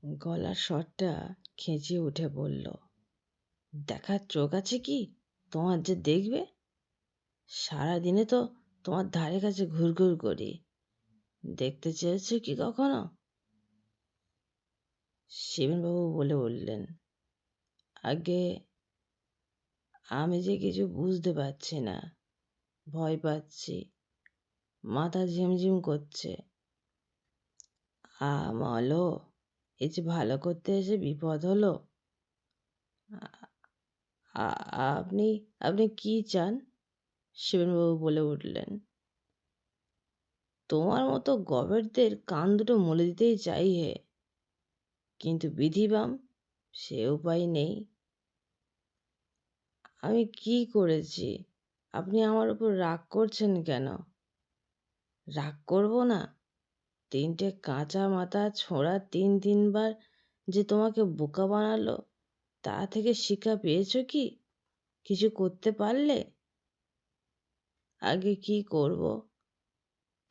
গলার স্বরটা খেঁচিয়ে উঠে বলল, দেখার চোখ আছে কি তোমার যে দেখবে? সারাদিনে তো তোমার ধারে কাছে ঘুরঘুর করি, দেখতে চেয়েছো কি কখনো? শিবেনবাবু বলে উঠলেন, আগে আমি যে কিছু বুঝতে পারছি না, ভয় পাচ্ছি, মাথা ঝিমঝিম করছে। মলো, এই যে ভালো করতে এসে বিপদ হলো। আপনি আপনি কি চান? শিবেনবাবু বলে উঠলেন, তোমার মতো গবেটদের কান দুটো মলে দিতেই চাই হে, কিন্তু বিধিবাম সে উপায় নেই। আমি কি করেছি? আপনি আমার উপর রাগ করছেন কেন? রাগ করব না? তিনটে কাঁচা মাথা ছোঁড়া তিনবার যে তোমাকে বোকা বানালো, তা থেকে শিক্ষা পেয়েছো কি? কিছু করতে পারলে? আগে কি করব?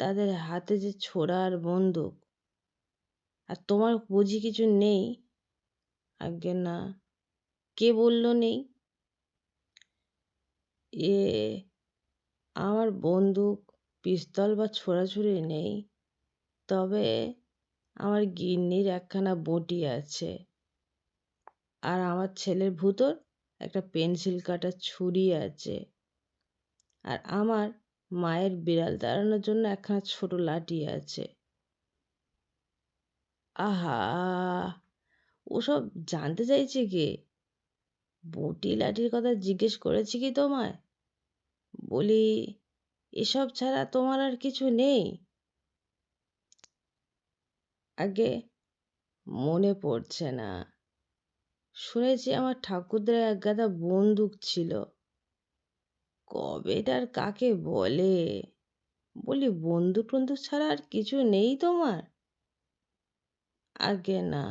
তাদের হাতে যে ছোরা আর বন্দুক, আর তোমার বুঝি কিছু নেই? আজ্ঞে না। কে বলল নেই? এ আমার বন্দুক, পিস্তল বা ছোড়াছুড়ি নেই, তবে আমার গিন্নির একখানা বঁটি আছে, আর আমার ছেলের ভুতোর একটা পেন্সিল কাটা ছুরি আছে, আর আমার মায়ের বিড়াল তাড়ানোর জন্য একখানা ছোট লাঠি আছে। আহা, ওসব জানতে চাইছে কে? বঁটি লাঠির কথা জিজ্ঞেস করেছি কি তোমায়? বলি, এসব ছাড়া তোমার আর কিছু নেই? আগে মনে পড়ছে না। শুনেছি আমার ঠাকুরদার একগাদা বন্দুক ছিল, কবেটার কাকে বলে। বলি, বন্দুক টন্দুক ছাড়া আর কিছু নেই তোমার? আগে না।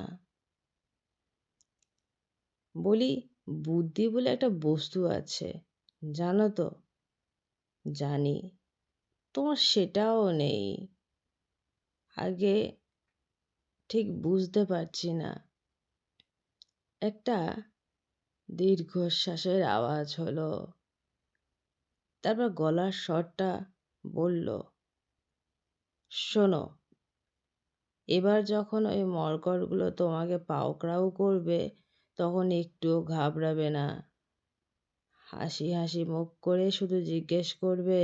বলি, বুদ্ধি বলে একটা বস্তু আছে, জানো তো? জানি, তোমার সেটাও নেই। আগে ঠিক বুঝতে পারছি না। একটা দীর্ঘশ্বাসের আওয়াজ হলো, তারপর গলার স্বরটা বলল, শোনো, এবার যখন ওই মরকটগুলো তোমাকে পাকড়াও করবে, তখন একটুও ঘাবড়াবে না। হাসি হাসি মুখ করে শুধু জিজ্ঞেস করবে,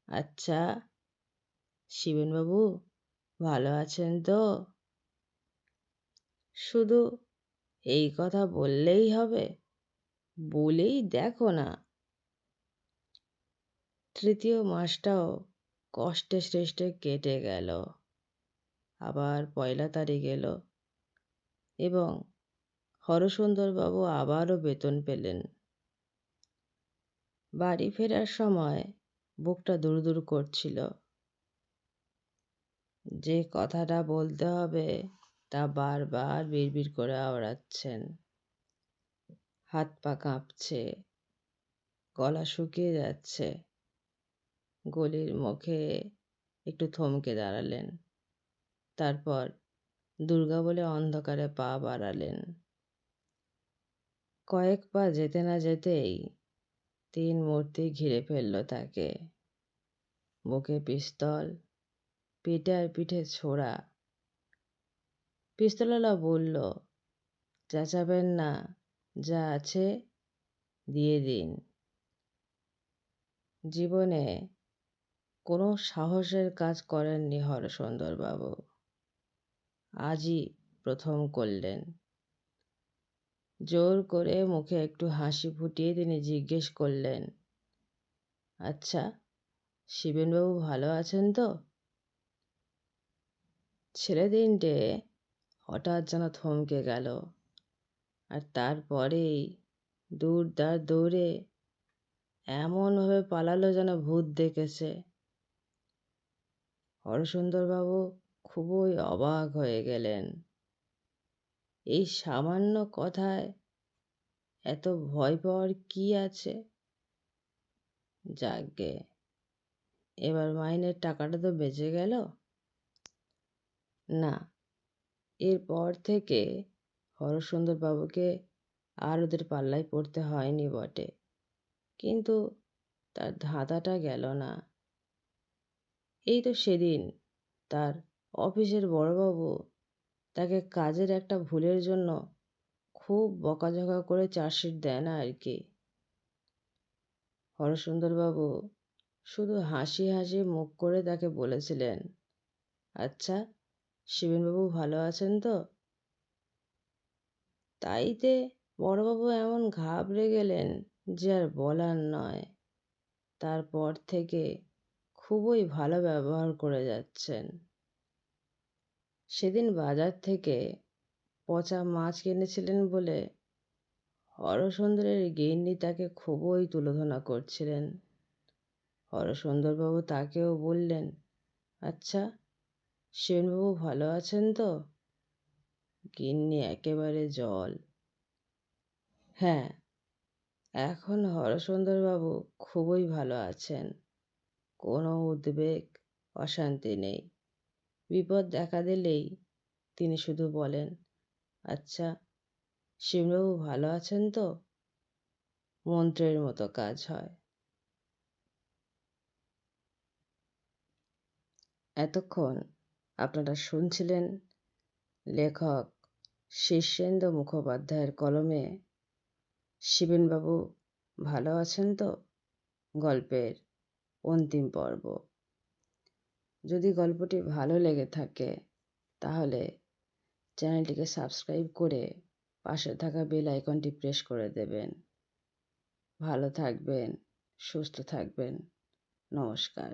আচ্ছা শিবেনবাবু, ভালো আছেন তো? শুধু এই কথা বললেই হবে? বলেই দেখো না। তৃতীয় মাসটাও কষ্টে সৃষ্টে কেটে গেল। আবার পয়লা তারিখ এলো এবং হরসুন্দরবাবু আবারও বেতন পেলেন। বাড়ি ফেরার সময় বুকটা দুরুদুরু করছিল। যে কথাটা বলতে হবে তা বারবার বিড়বিড় করে আওড়াচ্ছেন। হাত পা কাঁপছে, গলা শুকিয়ে যাচ্ছে। গলির মুখে একটু থমকে দাঁড়ালেন, তারপর দুর্গা বলে অন্ধকারে পা বাড়ালেন। কয়েক পা যেতে না যেতেই তিন মূর্তি ঘিরে ফেলল তাকে। বুকে পিস্তল, পিঠে আর পিঠে ছোড়া। পিস্তলওয়ালা বলল, চেঁচাবেন না, যা আছে দিয়ে দিন। জীবনে কোনো সাহসের কাজ করেননি হরসুন্দরবাবু, আজই প্রথম করলেন। জোর করে মুখে একটু হাসি ফুটিয়ে তিনি জিজ্ঞেস করলেন, আচ্ছা শিবেনবাবু ভালো আছেন তো? ছেলে তিনটে হঠাৎ যেন থমকে গেল, আর তারপরেই দৌড়ে এমনভাবে পালালো যেন ভূত দেখেছে। হরসুন্দরবাবু খুবই অবাক হয়ে গেলেন। এই সামান্য কথায় এত ভয় পাওয়ার কি আছে? যাকগে, এবার মাইনের টাকাটা তো বেঁচে গেল। না, এরপর থেকে হরসুন্দরবাবুকে আর ওদের পাল্লায় পড়তে হয়নি বটে, কিন্তু তার ধাঁধাটা গেল না। এই তো সেদিন তার অফিসের বড়বাবু তাকে কাজের একটা ভুলের জন্য খুব বকাঝকা করে চার্জশিট দেয় না আর কি। হরসুন্দরবাবু শুধু হাসি হাসি মুখ করে তাকে বলেছিলেন, আচ্ছা, শিবেনবাবু ভালো আছেন তো? তাইতে বড়বাবু এমন ঘাবড়ে গেলেন যে আর বলার নয়। তারপর থেকে খুবই ভালো ব্যবহার করে যাচ্ছেন। সেদিন বাজার থেকে পচা মাছ কিনেছিলেন বলে হরসুন্দরের গিন্নি তাকে খুবই তুলোধনা করছিলেন। হরসুন্দরবাবু তাকেও বললেন, আচ্ছা, শিবেনবাবু ভালো আছেন তো? গিন্নি একেবারে জল। হ্যাঁ, এখন হরসুন্দরবাবু খুবই ভালো আছেন। কোনো উদ্বেগ, অশান্তি নেই। বিপদ দেখা দিলেই তিনি শুধু বলেন, আচ্ছা, শিববাবু ভালো আছেন তো? মন্ত্রের মতো কাজ হয়। এতক্ষণ আপনারা শুনছিলেন লেখক শীর্ষেন্দু মুখোপাধ্যায়ের কলমে শিবেনবাবু ভালো আছেন তো গল্পের অন্তিম পর্ব। যদি গল্পটি ভালো লেগে থাকে তাহলে চ্যানেলটিকে সাবস্ক্রাইব করে পাশে থাকা বেল আইকনটি প্রেস করে দেবেন। ভালো থাকবেন, সুস্থ থাকবেন। নমস্কার।